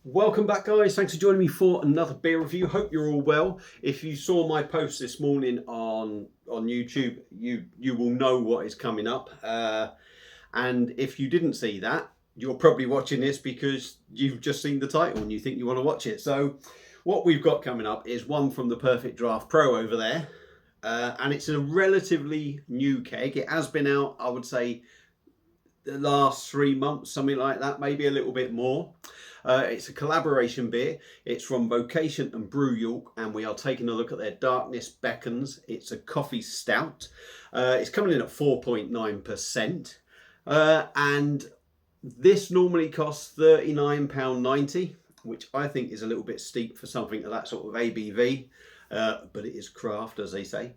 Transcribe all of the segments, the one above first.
Welcome back, guys. Thanks for joining me for another beer review. Hope you're all well. If you saw my post this morning on YouTube, you will know what is coming up. And if you didn't see that, you're probably watching this because you've just seen the title and you think you want to watch it. So what we've got coming up is one from the Perfect Draft Pro over there. And it's a relatively new keg. It has been out, I would say, the last 3 months, something like that, maybe a little bit more. It's a collaboration beer. It's from Vocation and Brew York, and we are taking a look at their Darkness Beckons. It's a coffee stout. It's coming in at 4.9%, and this normally costs £39.90, which I think is a little bit steep for something of that sort of ABV, but it is craft, as they say.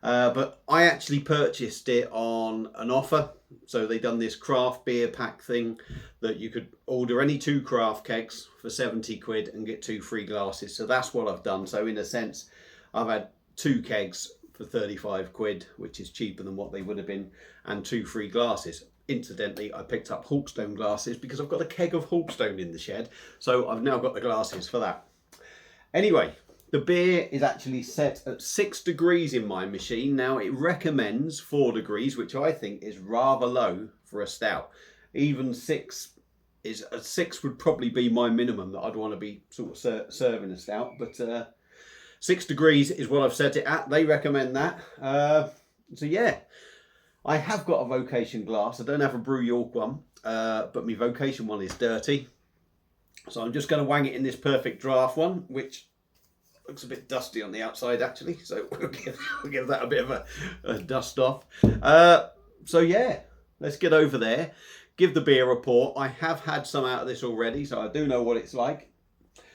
But I actually purchased it on an offer. So they done this craft beer pack thing that you could order any 2 craft kegs for 70 quid and get 2 free glasses. So that's what I've done. So in a sense, I've had 2 kegs for 35 quid, which is cheaper than what they would have been, and 2 free glasses. Incidentally, I picked up Hawkstone glasses because I've got a keg of Hawkstone in the shed. So I've now got the glasses for that. Anyway, the beer is actually set at 6 degrees in my machine. Now it recommends 4 degrees, which I think is rather low for a stout. Even 6 would probably be my minimum that I'd want to be sort of serving a stout. But 6 degrees is what I've set it at. They recommend that. So yeah, I have got a Vocation glass. I don't have a Brew York one, but my Vocation one is dirty. So I'm just going to wang it in this Perfect Draft one, which looks a bit dusty on the outside actually, so we'll give that a bit of a dust off. So yeah, let's get over there, give the beer a pour. I have had some out of this already, so I do know what it's like.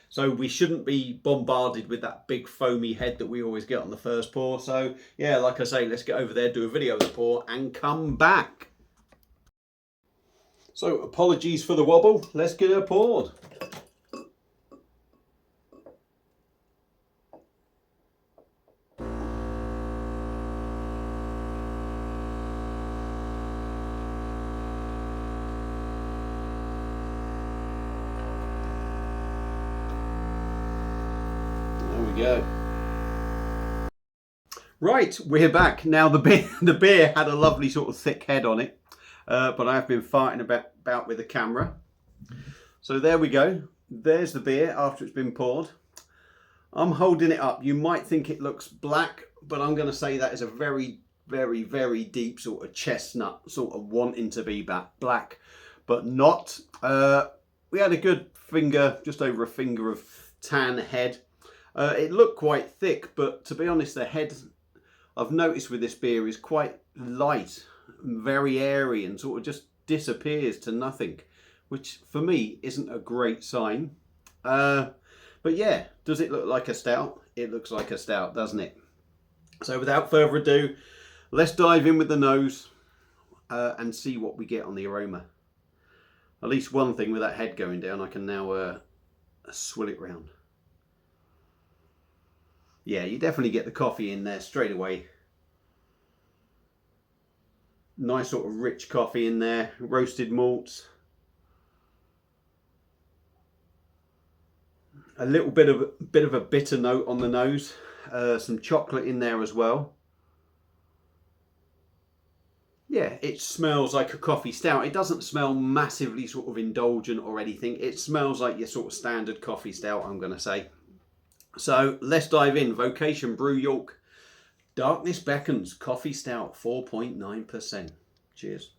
So we shouldn't be bombarded with that big foamy head that we always get on the first pour. So yeah, like I say, let's get over there, do a video of the pour and come back. So apologies for the wobble, let's get her poured. Go. Right, we're back. Now the beer had a lovely sort of thick head on it, but I've been farting about with the camera. So there we go. There's the beer after it's been poured. I'm holding it up. You might think it looks black, but I'm going to say that is a very, very, very deep sort of chestnut, sort of wanting to be black, but not. We had a good finger, just over a finger of tan head. It looked quite thick, but to be honest, the head I've noticed with this beer is quite light, very airy, and sort of just disappears to nothing, which for me isn't a great sign. But yeah, does it look like a stout? It looks like a stout, doesn't it? So without further ado, let's dive in with the nose and see what we get on the aroma. At least one thing with that head going down, I can now swill it round. Yeah, you definitely get the coffee in there straight away. Nice sort of rich coffee in there, roasted malts. A little bit of a bitter note on the nose. Some chocolate in there as well. Yeah, it smells like a coffee stout. It doesn't smell massively sort of indulgent or anything. It smells like your sort of standard coffee stout, I'm going to say. So let's dive in. Vocation Brew York Darkness Beckons Coffee Stout, 4.9%. Cheers.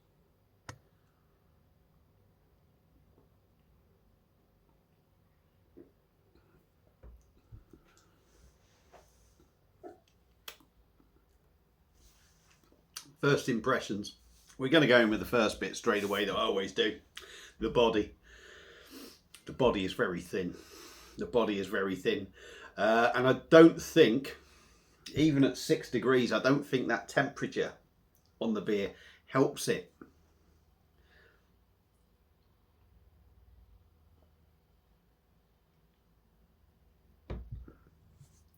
First impressions. We're going to go in with the first bit straight away that I always do. The body. The body is very thin. The body is very thin. And I don't think, even at 6 degrees, I don't think that temperature on the beer helps it.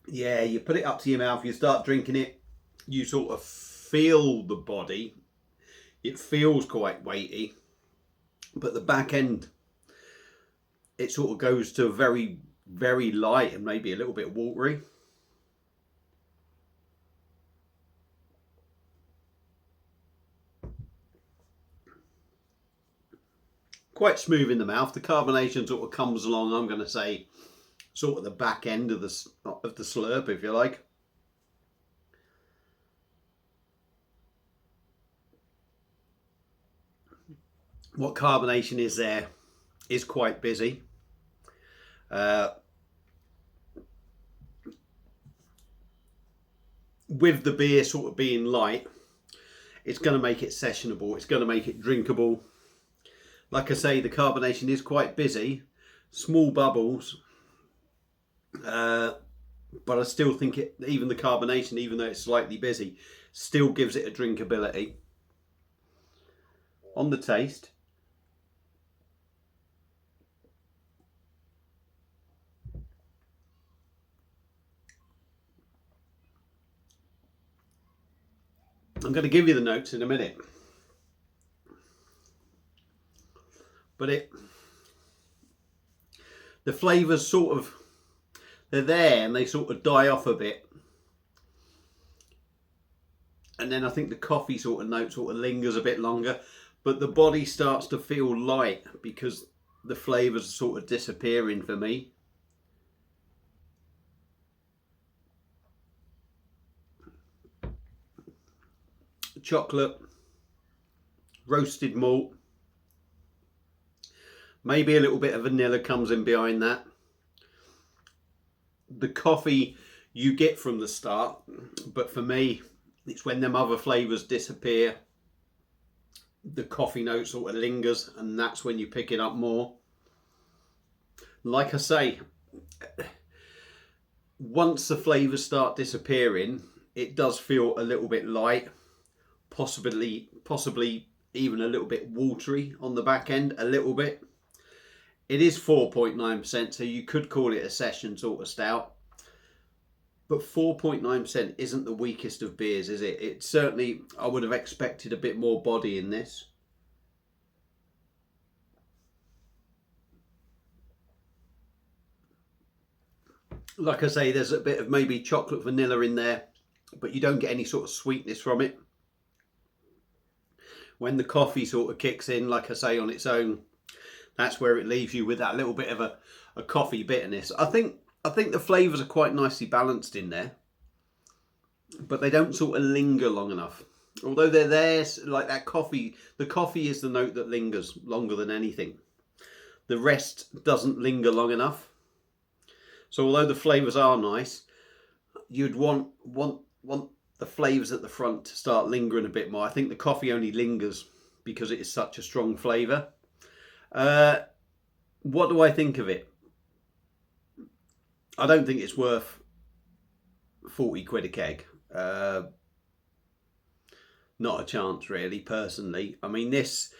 Yeah, you put it up to your mouth, you start drinking it, you sort of feel the body. It feels quite weighty, but the back end it sort of goes to very, very light and maybe a little bit watery. Quite smooth in the mouth. The carbonation sort of comes along, I'm going to say, sort of the back end of the slurp, if you like. What carbonation is there is quite busy. With the beer sort of being light, it's going to make it sessionable. It's going to make it drinkable. Like I say, the carbonation is quite busy, small bubbles, but I still think even the carbonation, even though it's slightly busy, still gives it a drinkability. On the taste, I'm going to give you the notes in a minute, but the flavours sort of, they're there and they sort of die off a bit, and then I think the coffee sort of note sort of lingers a bit longer, but the body starts to feel light because the flavours are sort of disappearing for me. Chocolate, roasted malt, maybe a little bit of vanilla comes in behind that. The coffee you get from the start, but for me, it's when them other flavours disappear, the coffee note sort of lingers, and that's when you pick it up more. Like I say, once the flavours start disappearing, it does feel a little bit light, possibly even a little bit watery on the back end, a little bit. It is 4.9%, so you could call it a session sort of stout. But 4.9% isn't the weakest of beers, is it? It certainly, I would have expected a bit more body in this. Like I say, there's a bit of maybe chocolate vanilla in there, but you don't get any sort of sweetness from it. When the coffee sort of kicks in, like I say, on its own, that's where it leaves you with that little bit of a coffee bitterness. I think the flavours are quite nicely balanced in there, but they don't sort of linger long enough. Although they're there, like that coffee, the coffee is the note that lingers longer than anything. The rest doesn't linger long enough. So although the flavours are nice, you'd want the flavours at the front to start lingering a bit more. I think the coffee only lingers because it is such a strong flavour. What do I think of it? I don't think it's worth 40 quid a keg. Not a chance, really, personally. I mean, this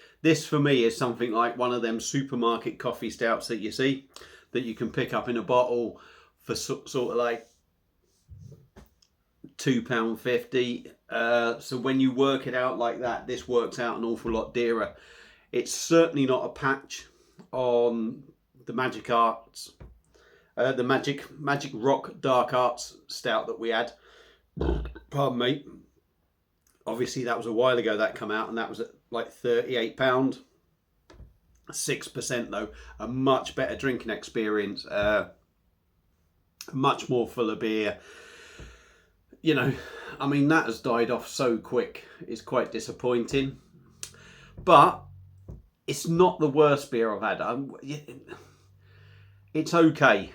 for me is something like one of them supermarket coffee stouts that you see, that you can pick up in a bottle for sort of like £2.50. So when you work it out like that, this works out an awful lot dearer. It's certainly not a patch on the Magic Arts, the Magic Rock Dark Arts stout that we had. Pardon me. Obviously that was a while ago that come out, and that was at like £38. 6% though, a much better drinking experience, much more full of beer. You know, I mean, that has died off so quick. It's quite disappointing, but it's not the worst beer I've had. It's okay,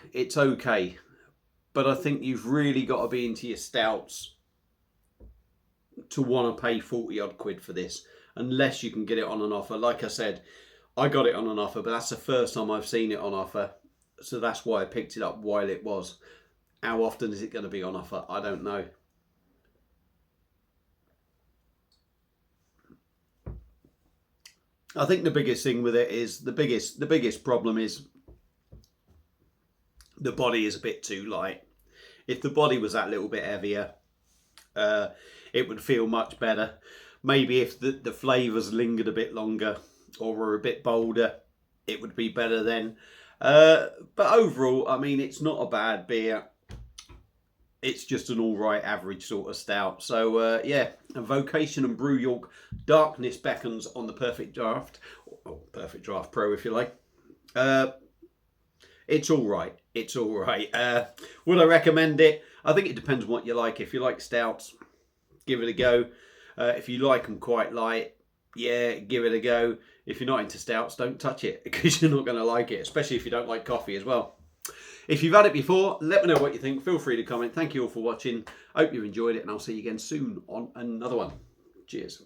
but I think you've really got to be into your stouts to want to pay 40 odd quid for this, unless you can get it on an offer. Like I said, I got it on an offer, but that's the first time I've seen it on offer, so that's why I picked it up while it was. How often is it going to be on offer? I don't know. I think the biggest thing with it is the biggest problem is the body is a bit too light. If the body was that little bit heavier, it would feel much better. Maybe if the flavours lingered a bit longer or were a bit bolder, it would be better then. But overall, I mean, it's not a bad beer. It's just an all right average sort of stout. So yeah, a Vocation and Brew York Darkness Beckons on the Perfect Draft, or Perfect Draft Pro if you like. It's all right. It's all right. Would I recommend it? I think it depends on what you like. If you like stouts, give it a go. If you like them quite light, yeah, give it a go. If you're not into stouts, don't touch it because you're not going to like it, especially if you don't like coffee as well. If you've had it before, let me know what you think. Feel free to comment. Thank you all for watching. Hope you've enjoyed it, and I'll see you again soon on another one. Cheers.